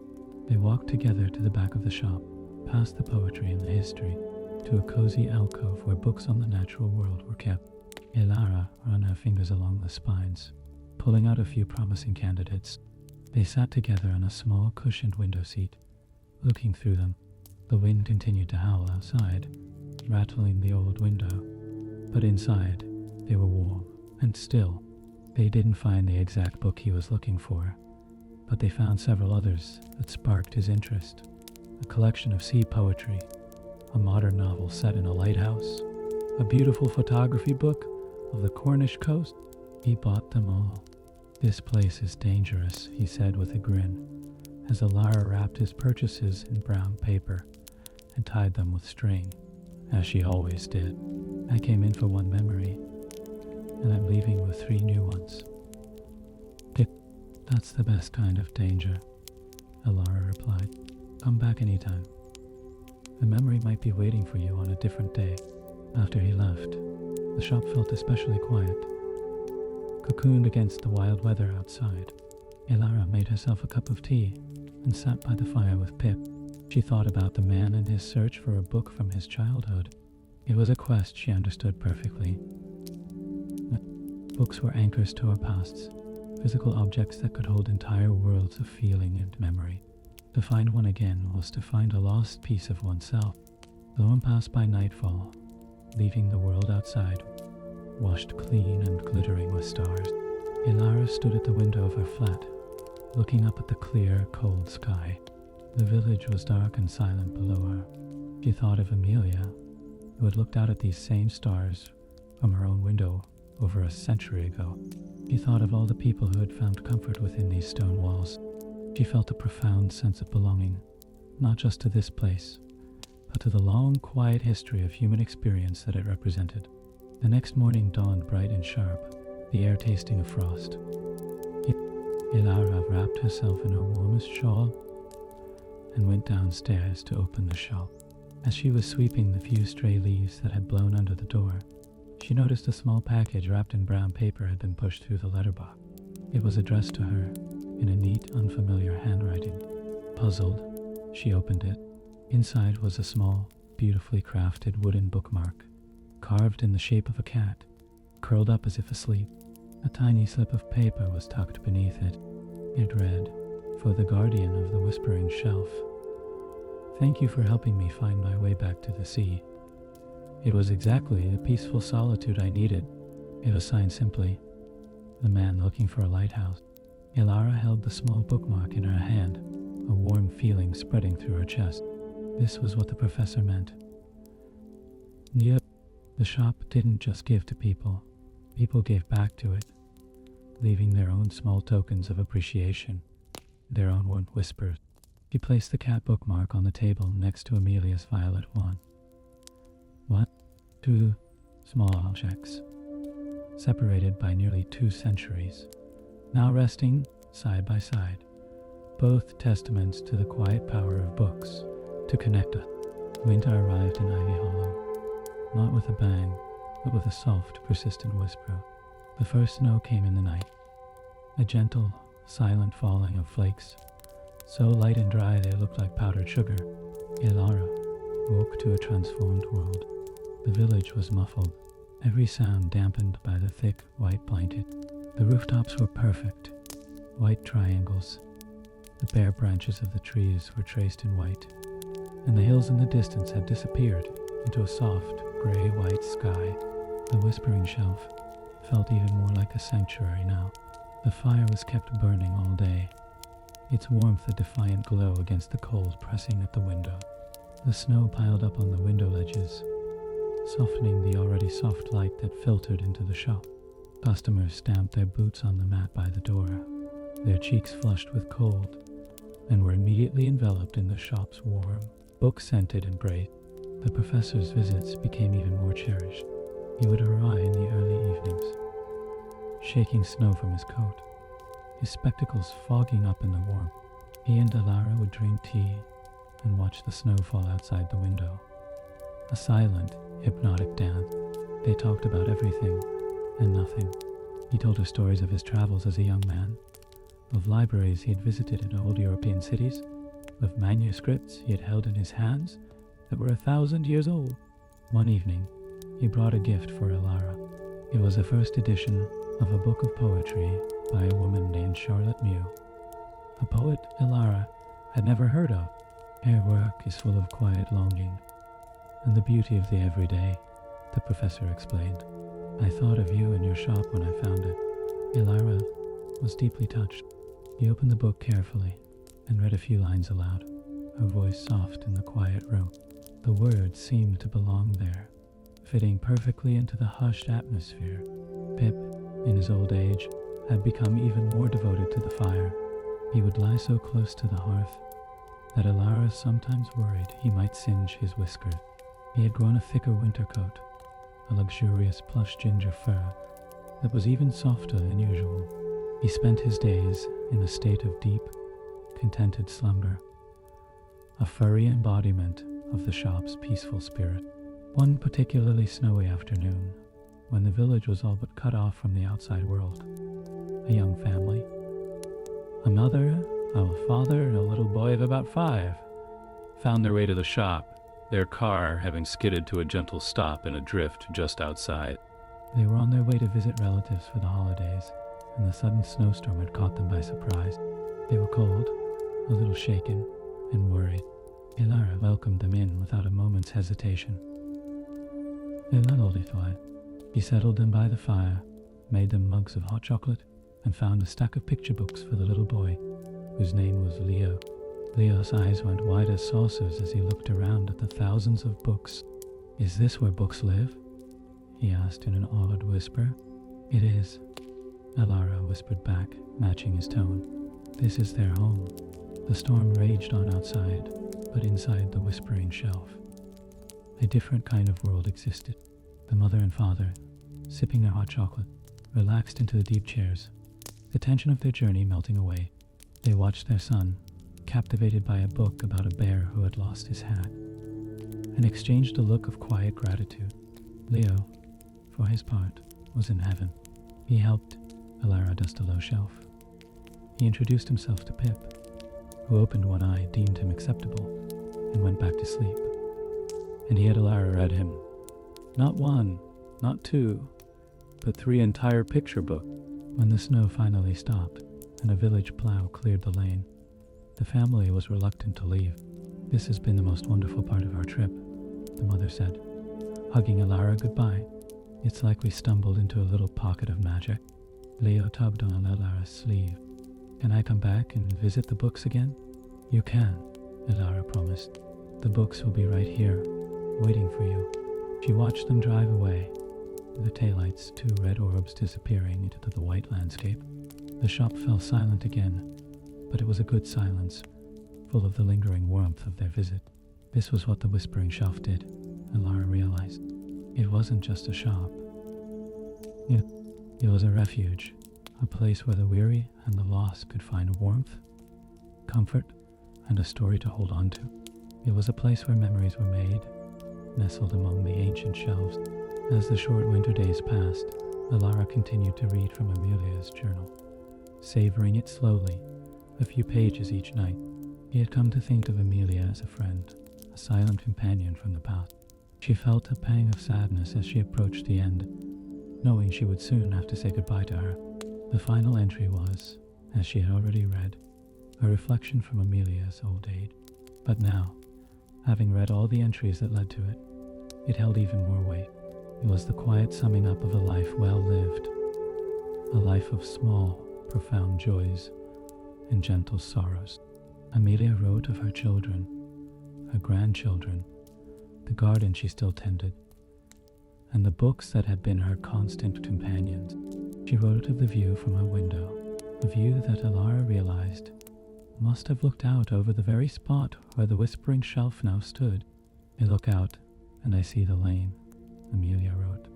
They walked together to the back of the shop, past the poetry and the history, to a cozy alcove where books on the natural world were kept. Elara ran her fingers along the spines, pulling out a few promising candidates. They sat together on a small cushioned window seat, looking through them. The wind continued to howl outside, rattling the old window, but inside they were warm and still. They didn't find the exact book he was looking for, but they found several others that sparked his interest. A collection of sea poetry, a modern novel set in a lighthouse, a beautiful photography book of the Cornish coast. He bought them all. "This place is dangerous," he said with a grin, as Elara wrapped his purchases in brown paper and tied them with string, as she always did. "I came in for one memory, and I'm leaving with 3 new ones." "That's the best kind of danger," Elara replied. "Come back anytime. The memory might be waiting for you on a different day." After he left, the shop felt especially quiet, cocooned against the wild weather outside. Elara made herself a cup of tea and sat by the fire with Pip. She thought about the man and his search for a book from his childhood. It was a quest she understood perfectly. Books were anchors to our pasts, physical objects that could hold entire worlds of feeling and memory. To find one again was to find a lost piece of oneself. The one passed by nightfall, leaving the world outside, washed clean and glittering with stars. Elara stood at the window of her flat, looking up at the clear, cold sky. The village was dark and silent below her. She thought of Amelia, who had looked out at these same stars from her own window over a century ago. She thought of all the people who had found comfort within these stone walls. She felt a profound sense of belonging, not just to this place, but to the long, quiet history of human experience that it represented. The next morning dawned bright and sharp, the air tasting of frost. Elara wrapped herself in her warmest shawl and went downstairs to open the shop. As she was sweeping the few stray leaves that had blown under the door, she noticed a small package wrapped in brown paper had been pushed through the letterbox. It was addressed to her in a neat, unfamiliar handwriting. Puzzled, she opened it. Inside was a small, beautifully crafted wooden bookmark, carved in the shape of a cat, curled up as if asleep. A tiny slip of paper was tucked beneath it. It read, "For the guardian of the whispering shelf. Thank you for helping me find my way back to the sea. It was exactly the peaceful solitude I needed." It was signed simply, "The man looking for a lighthouse." Elara held the small bookmark in her hand, a warm feeling spreading through her chest. This was what the professor meant. Yep, the shop didn't just give to people. People gave back to it, leaving their own small tokens of appreciation, their own warm whispers. She placed the cat bookmark on the table next to Amelia's violet wand. What? Two small objects, separated by nearly 2 centuries, now resting side by side, both testaments to the quiet power of books to connect us. Winter arrived in Ivy Hollow, not with a bang, but with a soft, persistent whisper. The first snow came in the night, a gentle, silent falling of flakes, so light and dry they looked like powdered sugar. Elara woke to a transformed world. The village was muffled, every sound dampened by the thick, white blanket. The rooftops were perfect, white triangles. The bare branches of the trees were traced in white, and the hills in the distance had disappeared into a soft, gray-white sky. The whispering shelf felt even more like a sanctuary now. The fire was kept burning all day, its warmth a defiant glow against the cold pressing at the window. The snow piled up on the window ledges, softening the already soft light that filtered into the shop. Customers stamped their boots on the mat by the door, their cheeks flushed with cold, and were immediately enveloped in the shop's warm, book-scented embrace. The professor's visits became even more cherished. He would arrive in the early evenings, shaking snow from his coat, his spectacles fogging up in the warmth. He and Elara would drink tea and watch the snow fall outside the window. A silent, hypnotic dance. They talked about everything and nothing. He told her stories of his travels as a young man, of libraries he had visited in old European cities, of manuscripts he had held in his hands that were 1,000 years old. One evening, he brought a gift for Elara. It was a first edition of a book of poetry by a woman named Charlotte Mew, a poet Elara had never heard of. Her work is full of quiet longing and the beauty of the everyday, the professor explained. I thought of you and your shop when I found it. Elara was deeply touched. He opened the book carefully and read a few lines aloud, her voice soft in the quiet room. The words seemed to belong there, fitting perfectly into the hushed atmosphere. Pip, in his old age, had become even more devoted to the fire. He would lie so close to the hearth that Elara sometimes worried he might singe his whiskers. He had grown a thicker winter coat, a luxurious plush ginger fur that was even softer than usual. He spent his days in a state of deep, contented slumber, a furry embodiment of the shop's peaceful spirit. One particularly snowy afternoon, when the village was all but cut off from the outside world, a young family, a mother, a father, and a little boy of about 5, found their way to the shop, their car having skidded to a gentle stop in a drift just outside. They were on their way to visit relatives for the holidays, and the sudden snowstorm had caught them by surprise. They were cold, a little shaken, and worried. Elara welcomed them in without a moment's hesitation. They lulled it away. He settled them by the fire, made them mugs of hot chocolate, and found a stack of picture books for the little boy, whose name was Leo. Leo's eyes went wide as saucers as he looked around at the thousands of books. "Is this where books live?" he asked in an awed whisper. "It is," Elara whispered back, matching his tone. "This is their home." The storm raged on outside, but inside the whispering shelf, a different kind of world existed. The mother and father, sipping their hot chocolate, relaxed into the deep chairs, the tension of their journey melting away. They watched their son, captivated by a book about a bear who had lost his hat, and exchanged a look of quiet gratitude. Leo, for his part, was in heaven. He helped Elara dust a low shelf. He introduced himself to Pip, who opened one eye, deemed him acceptable, and went back to sleep. And he had Elara read him, not one, not two, but 3 entire picture books. When the snow finally stopped and a village plow cleared the lane, the family was reluctant to leave. "This has been the most wonderful part of our trip," the mother said, hugging Elara goodbye. "It's like we stumbled into a little pocket of magic." Leo tugged on Elara's sleeve. "Can I come back and visit the books again?" "You can," Elara promised. "The books will be right here, waiting for you." She watched them drive away, the taillights, 2 red orbs disappearing into the white landscape. The shop fell silent again, but it was a good silence, full of the lingering warmth of their visit. This was what the Whispering Shelf did, Elara realized. It wasn't just a shop. It was a refuge, a place where the weary and the lost could find warmth, comfort, and a story to hold on to. It was a place where memories were made, nestled among the ancient shelves. As the short winter days passed, Elara continued to read from Amelia's journal, savoring it slowly, a few pages each night. He had come to think of Amelia as a friend, a silent companion from the past. She felt a pang of sadness as she approached the end, knowing she would soon have to say goodbye to her. The final entry was, as she had already read, a reflection from Amelia's old age. But now, having read all the entries that led to it, it held even more weight. It was the quiet summing up of a life well lived, a life of small, profound joys and gentle sorrows. Amelia wrote of her children, her grandchildren, the garden she still tended, and the books that had been her constant companions. She wrote of the view from her window, a view that Elara realized must have looked out over the very spot where the Whispering Shelf now stood. "I look out, and I see the lane," Amelia wrote,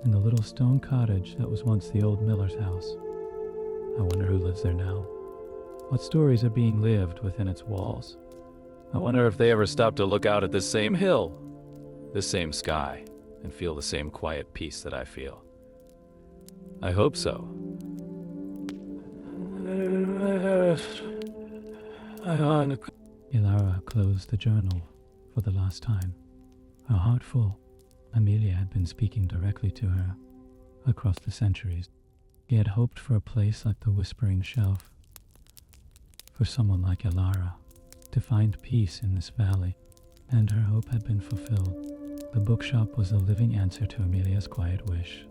"and the little stone cottage that was once the old miller's house. I wonder who lives there now. What stories are being lived within its walls? I wonder if they ever stop to look out at this same hill, this same sky, and feel the same quiet peace that I feel. I hope so." Elara closed the journal for the last time, her heart full. Amelia had been speaking directly to her across the centuries. He had hoped for a place like the Whispering Shelf, for someone like Elara to find peace in this valley, and her hope had been fulfilled. The bookshop was a living answer to Amelia's quiet wish.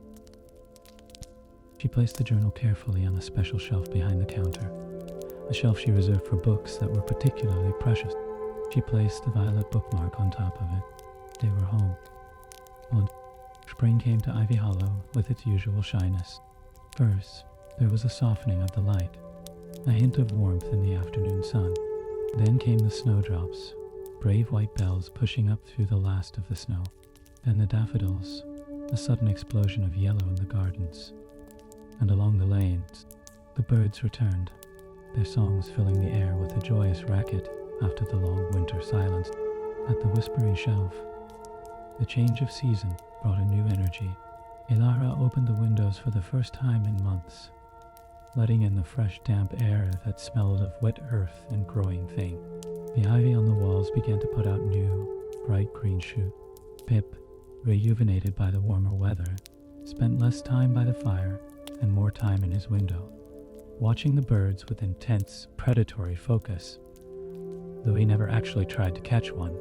She placed the journal carefully on a special shelf behind the counter, a shelf she reserved for books that were particularly precious. She placed the violet bookmark on top of it. They were home. Well, spring came to Ivy Hollow with its usual shyness. First, there was a softening of the light, a hint of warmth in the afternoon sun. Then came the snowdrops, brave white bells pushing up through the last of the snow. Then the daffodils, a sudden explosion of yellow in the gardens. And along the lanes, the birds returned, their songs filling the air with a joyous racket after the long winter silence. At the Whispering Shelf, the change of season brought a new energy. Elara opened the windows for the first time in months, letting in the fresh, damp air that smelled of wet earth and growing thing. The ivy on the walls began to put out new, bright green shoots. Pip, rejuvenated by the warmer weather, spent less time by the fire and more time in his window, watching the birds with intense, predatory focus. Though he never actually tried to catch one,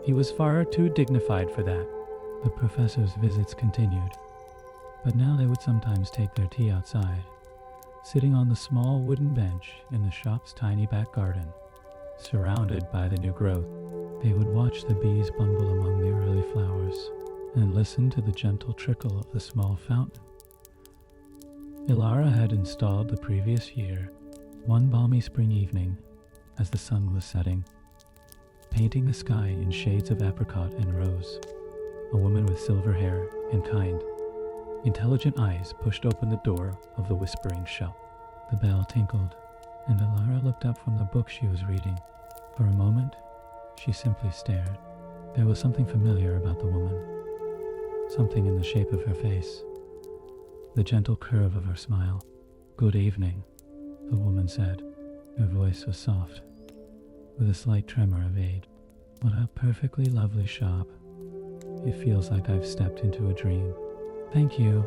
he was far too dignified for that. The professor's visits continued, but now they would sometimes take their tea outside, sitting on the small wooden bench in the shop's tiny back garden, surrounded by the new growth. They would watch the bees bumble among the early flowers and listen to the gentle trickle of the small fountain. Elara had installed the previous year, one balmy spring evening, as the sun was setting, painting the sky in shades of apricot and rose. A woman with silver hair and kind, intelligent eyes pushed open the door of the whispering shop. The bell tinkled, and Elara looked up from the book she was reading. For a moment, she simply stared. There was something familiar about the woman, something in the shape of her face, the gentle curve of her smile. "Good evening," the woman said. Her voice was soft, with a slight tremor of aid. "What a perfectly lovely shop. It feels like I've stepped into a dream." "Thank you,"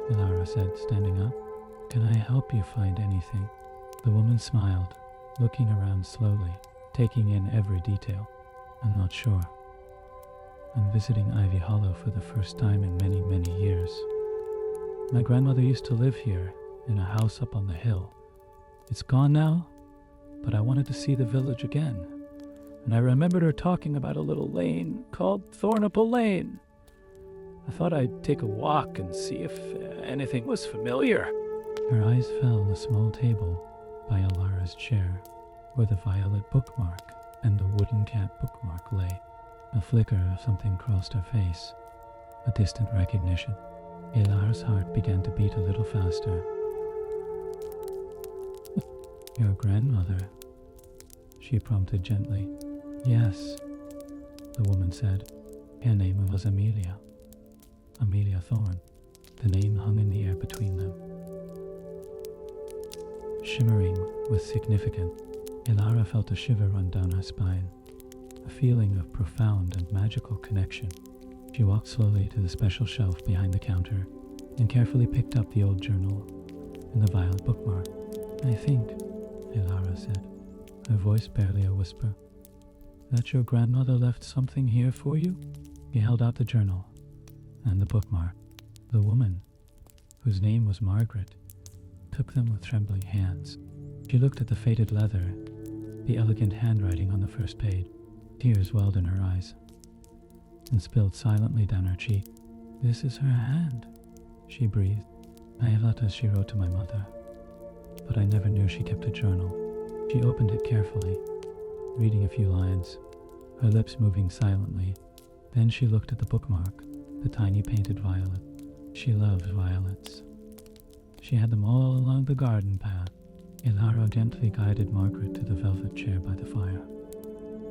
Elara said, standing up. "Can I help you find anything?" The woman smiled, looking around slowly, taking in every detail. "I'm not sure. I'm visiting Ivy Hollow for the first time in many, many years. My grandmother used to live here, in a house up on the hill. It's gone now, but I wanted to see the village again, and I remembered her talking about a little lane called Thornapple Lane. I thought I'd take a walk and see if anything was familiar." Her eyes fell on a small table by Elara's chair, where the violet bookmark and the wooden cat bookmark lay. A flicker of something crossed her face, a distant recognition. Elara's heart began to beat a little faster. "Your grandmother," she prompted gently. "Yes," the woman said. Her name was Amelia. Amelia Thorne. The name hung in the air between them, shimmering with significance. Elara felt a shiver run down her spine, a feeling of profound and magical connection. She walked slowly to the special shelf behind the counter and carefully picked up the old journal and the violet bookmark. "I think," Elara said, her voice barely a whisper, "that your grandmother left something here for you?" He held out the journal and the bookmark. The woman, whose name was Margaret, took them with trembling hands. She looked at the faded leather, the elegant handwriting on the first page. Tears welled in her eyes and spilled silently down her cheek. "This is her hand," she breathed. "I have letters she wrote to my mother, but I never knew she kept a journal." She opened it carefully, reading a few lines, her lips moving silently. Then she looked at the bookmark, the tiny painted violet. She loved violets. She had them all along the garden path. Elara gently guided Margaret to the velvet chair by the fire,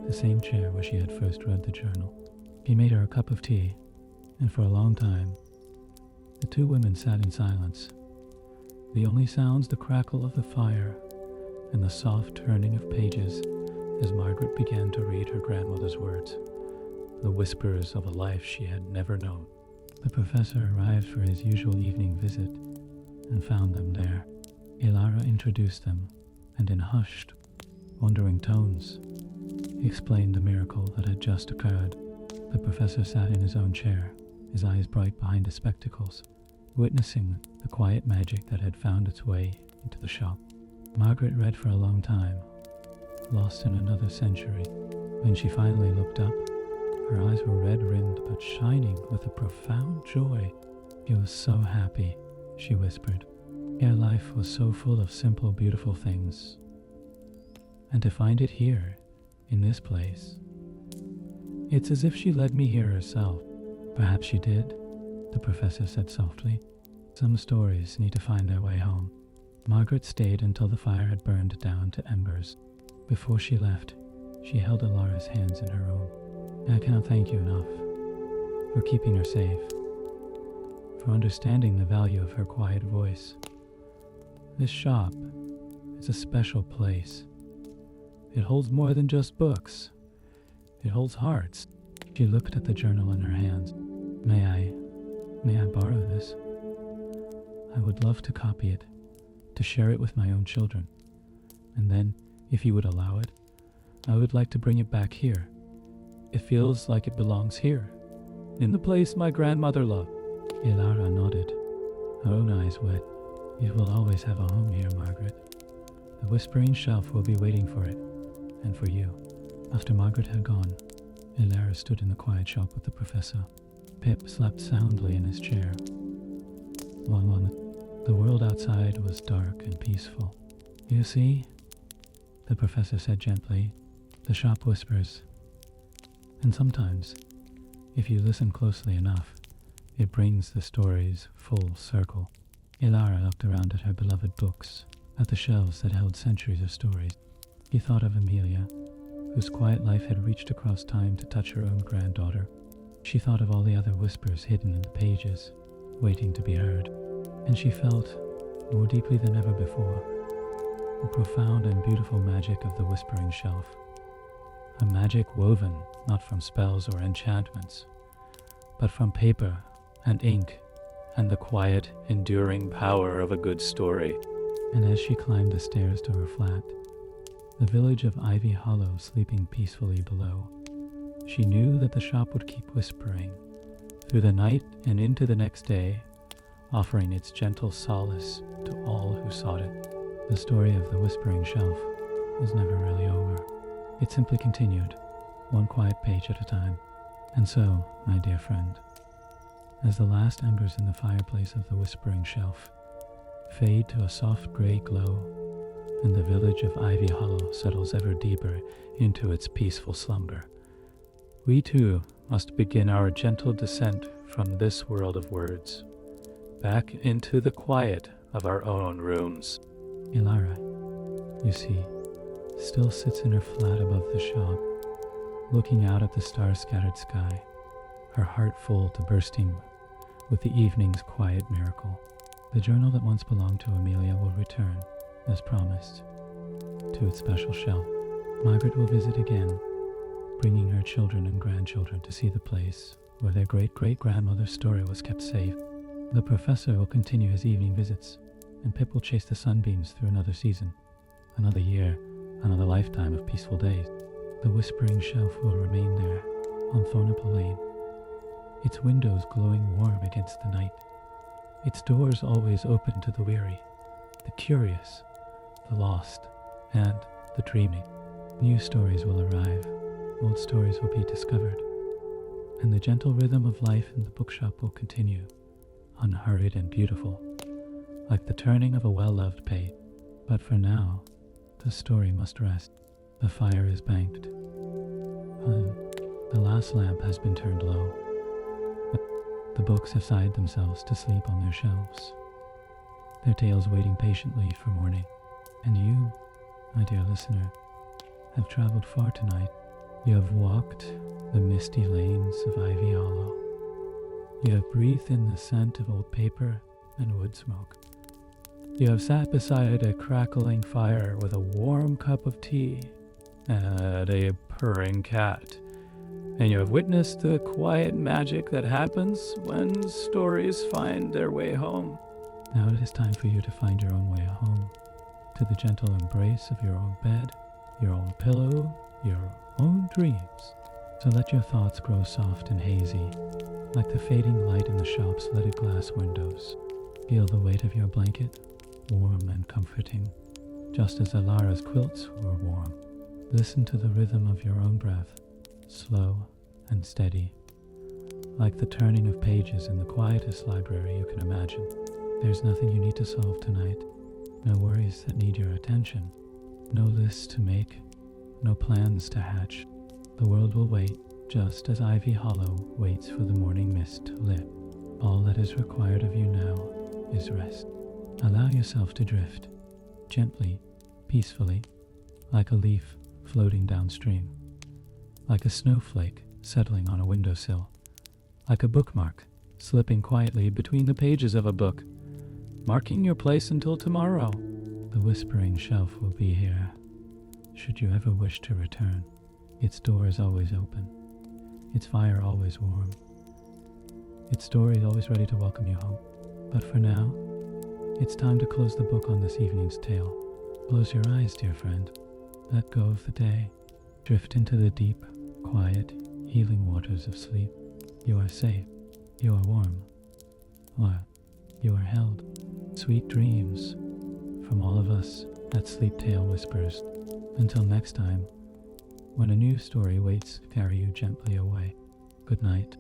the same chair where she had first read the journal. He made her a cup of tea, and for a long time, the two women sat in silence. The only sounds the crackle of the fire and the soft turning of pages as Margaret began to read her grandmother's words, the whispers of a life she had never known. The professor arrived for his usual evening visit and found them there. Elara introduced them, and in hushed, wondering tones, he explained the miracle that had just occurred. The professor sat in his own chair, his eyes bright behind his spectacles, witnessing the quiet magic that had found its way into the shop. Margaret read for a long time, lost in another century. When she finally looked up, her eyes were red-rimmed but shining with a profound joy. She was so happy, she whispered. Her life was so full of simple, beautiful things. And to find it here, in this place, it's as if she led me here herself. Perhaps she did, the professor said softly. Some stories need to find their way home. Margaret stayed until the fire had burned down to embers. Before she left, she held Elara's hands in her own. I cannot thank you enough for keeping her safe, for understanding the value of her quiet voice. This shop is a special place. It holds more than just books. It holds hearts. She looked at the journal in her hands. May I borrow this? I would love to copy it, to share it with my own children. And then, if you would allow it, I would like to bring it back here. It feels like it belongs here, in the place my grandmother loved. Elara nodded, her own eyes wet. You will always have a home here, Margaret. The Whispering Shelf will be waiting for it, and for you. After Margaret had gone, Elara stood in the quiet shop with the professor. Pip slept soundly in his chair. The world outside was dark and peaceful. You see, the professor said gently, the shop whispers. And sometimes, if you listen closely enough, it brings the stories full circle. Elara looked around at her beloved books, at the shelves that held centuries of stories. He thought of Amelia, whose quiet life had reached across time to touch her own granddaughter. She thought of all the other whispers hidden in the pages, waiting to be heard. And she felt, more deeply than ever before, the profound and beautiful magic of the Whispering Shelf. A magic woven not from spells or enchantments, but from paper and ink and the quiet, enduring power of a good story. And as she climbed the stairs to her flat, the village of Ivy Hollow sleeping peacefully below, she knew that the shop would keep whispering through the night and into the next day, offering its gentle solace to all who sought it. The story of the Whispering Shelf was never really over. It simply continued, one quiet page at a time. And so, my dear friend, as the last embers in the fireplace of the Whispering Shelf fade to a soft gray glow, and the village of Ivy Hollow settles ever deeper into its peaceful slumber, we too must begin our gentle descent from this world of words, back into the quiet of our own rooms. Elara, you see, still sits in her flat above the shop, looking out at the star-scattered sky, her heart full to bursting with the evening's quiet miracle. The journal that once belonged to Amelia will return, as promised, to its special shelf. Margaret will visit again, bringing her children and grandchildren to see the place where their great-great-grandmother's story was kept safe. The professor will continue his evening visits, and Pip will chase the sunbeams through another season, another year, another lifetime of peaceful days. The Whispering Shelf will remain there, on Thornapple Lane, its windows glowing warm against the night, its doors always open to the weary, the curious, the lost, and the dreaming. New stories will arrive, old stories will be discovered, and the gentle rhythm of life in the bookshop will continue, unhurried and beautiful, like the turning of a well-loved page. But for now, the story must rest. The fire is banked. The last lamp has been turned low. The books have sighed themselves to sleep on their shelves, their tails waiting patiently for morning. And you, my dear listener, have traveled far tonight. You have walked the misty lanes of Ivy Hollow. You have breathed in the scent of old paper and wood smoke. You have sat beside a crackling fire with a warm cup of tea and a purring cat, and you have witnessed the quiet magic that happens when stories find their way home. Now it is time for you to find your own way home, to the gentle embrace of your own bed, your own pillow, your own dreams. So let your thoughts grow soft and hazy, like the fading light in the shop's leaded glass windows. Feel the weight of your blanket, warm and comforting, just as Elara's quilts were warm. Listen to the rhythm of your own breath, slow and steady, like the turning of pages in the quietest library you can imagine. There's nothing you need to solve tonight, no worries that need your attention, no lists to make, no plans to hatch. The world will wait, just as Ivy Hollow waits for the morning mist to lift. All that is required of you now is rest. Allow yourself to drift, gently, peacefully, like a leaf floating downstream, like a snowflake settling on a windowsill, like a bookmark slipping quietly between the pages of a book, marking your place until tomorrow. The Whispering Shelf will be here, should you ever wish to return. Its door is always open, its fire always warm, its story always ready to welcome you home. But for now, it's time to close the book on this evening's tale. Close your eyes, dear friend. Let go of the day. Drift into the deep, quiet, healing waters of sleep. You are safe. You are warm. What? You are held. Sweet dreams from all of us at Sleep Tale Whispers. Until next time, when a new story waits to carry you gently away. Good night.